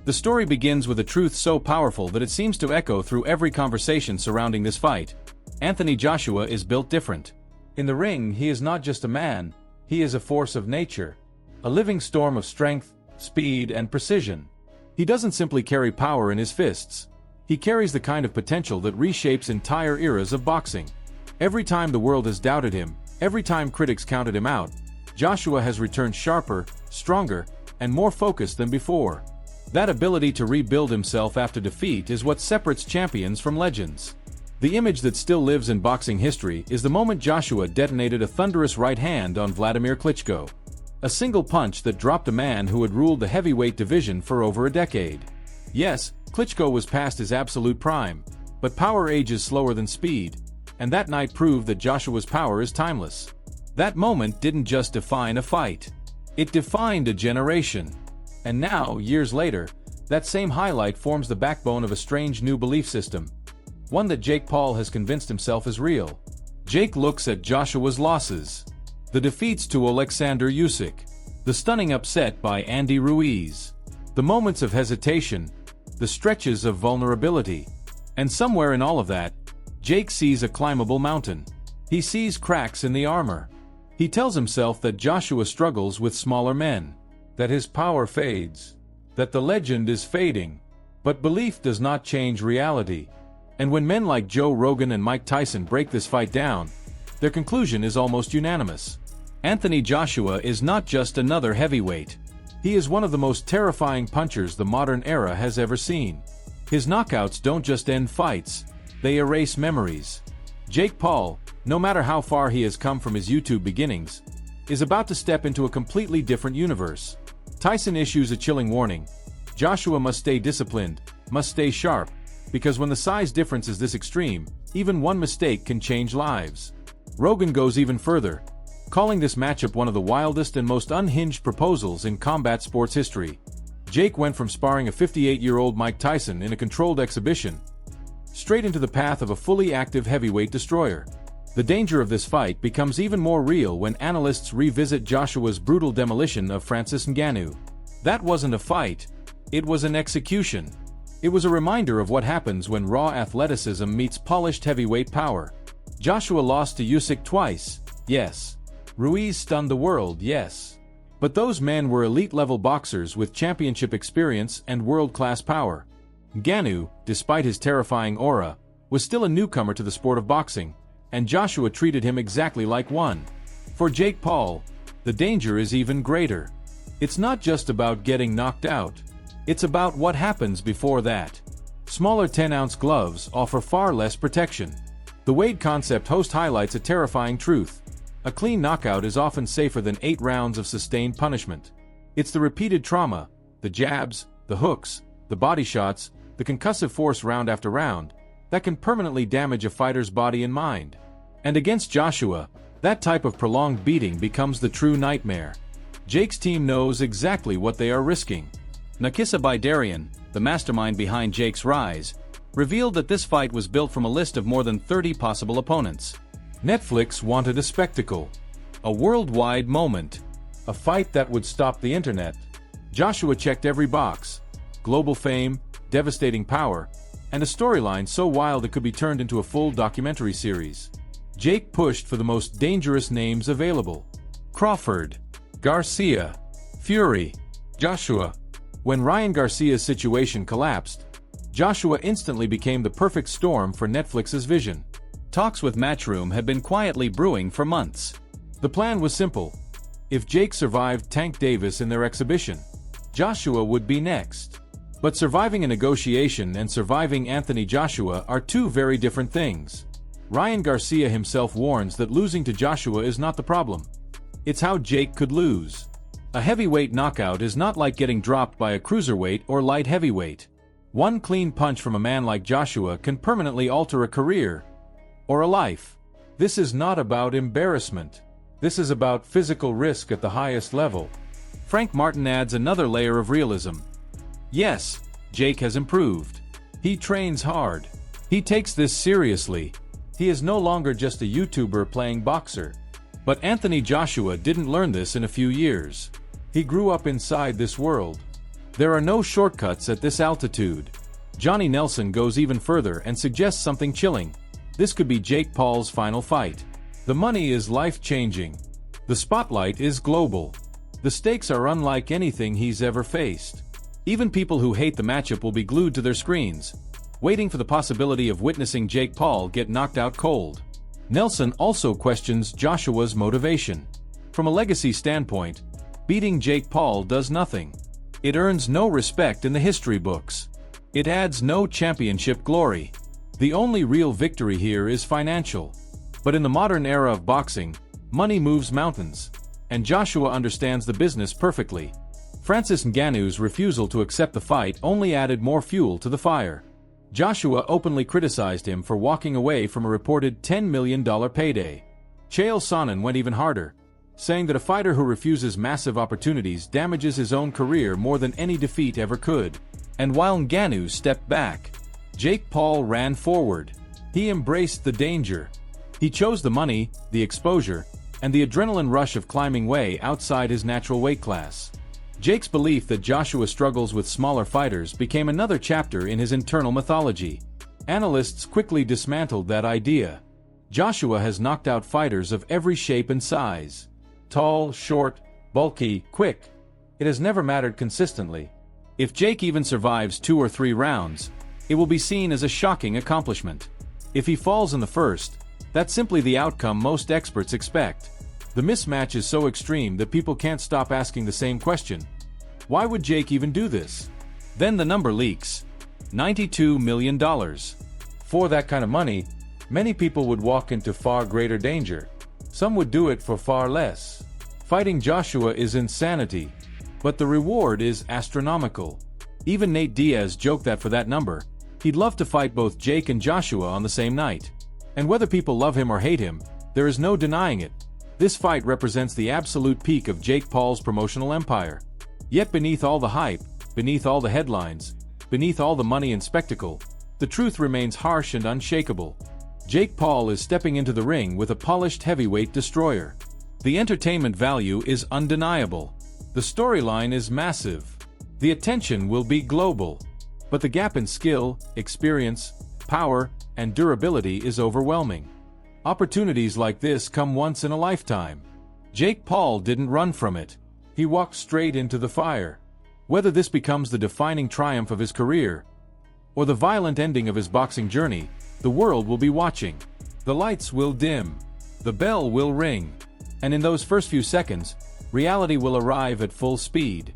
The story begins with a truth so powerful that it seems to echo through every conversation surrounding this fight. Anthony Joshua is built different. In the ring, he is not just a man, he is a force of nature. A living storm of strength, speed, and precision. He doesn't simply carry power in his fists. He carries the kind of potential that reshapes entire eras of boxing. Every time the world has doubted him, every time critics counted him out, Joshua has returned sharper, stronger, and more focused than before. That ability to rebuild himself after defeat is what separates champions from legends. The image that still lives in boxing history is the moment Joshua detonated a thunderous right hand on Wladimir Klitschko. A single punch that dropped a man who had ruled the heavyweight division for over a decade. Yes, Klitschko was past his absolute prime, but power ages slower than speed, and that night proved that Joshua's power is timeless. That moment didn't just define a fight. It defined a generation. And now, years later, that same highlight forms the backbone of a strange new belief system. One that Jake Paul has convinced himself is real. Jake looks at Joshua's losses. The defeats to Alexander Usyk. The stunning upset by Andy Ruiz. The moments of hesitation. The stretches of vulnerability. And somewhere in all of that, Jake sees a climbable mountain. He sees cracks in the armor. He tells himself that Joshua struggles with smaller men. That his power fades. That the legend is fading. But belief does not change reality. And when men like Joe Rogan and Mike Tyson break this fight down, their conclusion is almost unanimous. Anthony Joshua is not just another heavyweight. He is one of the most terrifying punchers the modern era has ever seen. His knockouts don't just end fights, they erase memories. Jake Paul, no matter how far he has come from his YouTube beginnings, is about to step into a completely different universe. Tyson issues a chilling warning. Joshua must stay disciplined, must stay sharp, because when the size difference is this extreme, even one mistake can change lives. Rogan goes even further, calling this matchup one of the wildest and most unhinged proposals in combat sports history. Jake went from sparring a 58-year-old Mike Tyson in a controlled exhibition, straight into the path of a fully active heavyweight destroyer. The danger of this fight becomes even more real when analysts revisit Joshua's brutal demolition of Francis Ngannou. That wasn't a fight, it was an execution. It was a reminder of what happens when raw athleticism meets polished heavyweight power. Joshua lost to Usyk twice, yes. Ruiz stunned the world, yes. But those men were elite-level boxers with championship experience and world-class power. Ngannou, despite his terrifying aura, was still a newcomer to the sport of boxing, and Joshua treated him exactly like one. For Jake Paul, the danger is even greater. It's not just about getting knocked out. It's about what happens before that. Smaller 10-ounce gloves offer far less protection. The Wade concept host highlights a terrifying truth. A clean knockout is often safer than 8 rounds of sustained punishment. It's the repeated trauma, the jabs, the hooks, the body shots, the concussive force round after round, that can permanently damage a fighter's body and mind. And against Joshua, that type of prolonged beating becomes the true nightmare. Jake's team knows exactly what they are risking. Nakisa Bidarian, the mastermind behind Jake's rise, revealed that this fight was built from a list of more than 30 possible opponents. Netflix wanted a spectacle. A worldwide moment. A fight that would stop the internet. Joshua checked every box. Global fame, devastating power, and a storyline so wild it could be turned into a full documentary series. Jake pushed for the most dangerous names available. Crawford, Garcia, Fury, Joshua. When Ryan Garcia's situation collapsed, Joshua instantly became the perfect storm for Netflix's vision. Talks with Matchroom had been quietly brewing for months. The plan was simple. If Jake survived Tank Davis in their exhibition, Joshua would be next. But surviving a negotiation and surviving Anthony Joshua are two very different things. Ryan Garcia himself warns that losing to Joshua is not the problem. It's how Jake could lose. A heavyweight knockout is not like getting dropped by a cruiserweight or light heavyweight. One clean punch from a man like Joshua can permanently alter a career or a life. This is not about embarrassment. This is about physical risk at the highest level. Frank Martin adds another layer of realism. Yes, Jake has improved. He trains hard. He takes this seriously. He is no longer just a YouTuber playing boxer. But Anthony Joshua didn't learn this in a few years. He grew up inside this world. There are no shortcuts at this altitude. Johnny Nelson goes even further and suggests something chilling. This could be Jake Paul's final fight. The money is life-changing. The spotlight is global. The stakes are unlike anything he's ever faced. Even people who hate the matchup will be glued to their screens, waiting for the possibility of witnessing Jake Paul get knocked out cold. Nelson also questions Joshua's motivation. From a legacy standpoint, beating Jake Paul does nothing. It earns no respect in the history books. It adds no championship glory. The only real victory here is financial. But in the modern era of boxing, money moves mountains, and Joshua understands the business perfectly. Francis Ngannou's refusal to accept the fight only added more fuel to the fire. Joshua openly criticized him for walking away from a reported $10 million payday. Chael Sonnen went even harder, saying that a fighter who refuses massive opportunities damages his own career more than any defeat ever could. And while Ngannou stepped back, Jake Paul ran forward. He embraced the danger. He chose the money, the exposure, and the adrenaline rush of climbing way outside his natural weight class. Jake's belief that Joshua struggles with smaller fighters became another chapter in his internal mythology. Analysts quickly dismantled that idea. Joshua has knocked out fighters of every shape and size. Tall, short, bulky, quick. It has never mattered consistently. If Jake even survives 2 or 3 rounds, it will be seen as a shocking accomplishment. If he falls in the first, that's simply the outcome most experts expect. The mismatch is so extreme that people can't stop asking the same question. Why would Jake even do this? Then the number leaks. $92 million. For that kind of money, many people would walk into far greater danger. Some would do it for far less. Fighting Joshua is insanity, but the reward is astronomical. Even Nate Diaz joked that for that number, he'd love to fight both Jake and Joshua on the same night. And whether people love him or hate him, there is no denying it. This fight represents the absolute peak of Jake Paul's promotional empire. Yet beneath all the hype, beneath all the headlines, beneath all the money and spectacle, the truth remains harsh and unshakable. Jake Paul is stepping into the ring with a polished heavyweight destroyer. The entertainment value is undeniable. The storyline is massive. The attention will be global. But the gap in skill, experience, power, and durability is overwhelming. Opportunities like this come once in a lifetime. Jake Paul didn't run from it. He walked straight into the fire. Whether this becomes the defining triumph of his career, or the violent ending of his boxing journey, the world will be watching. The lights will dim. The bell will ring. And in those first few seconds, reality will arrive at full speed.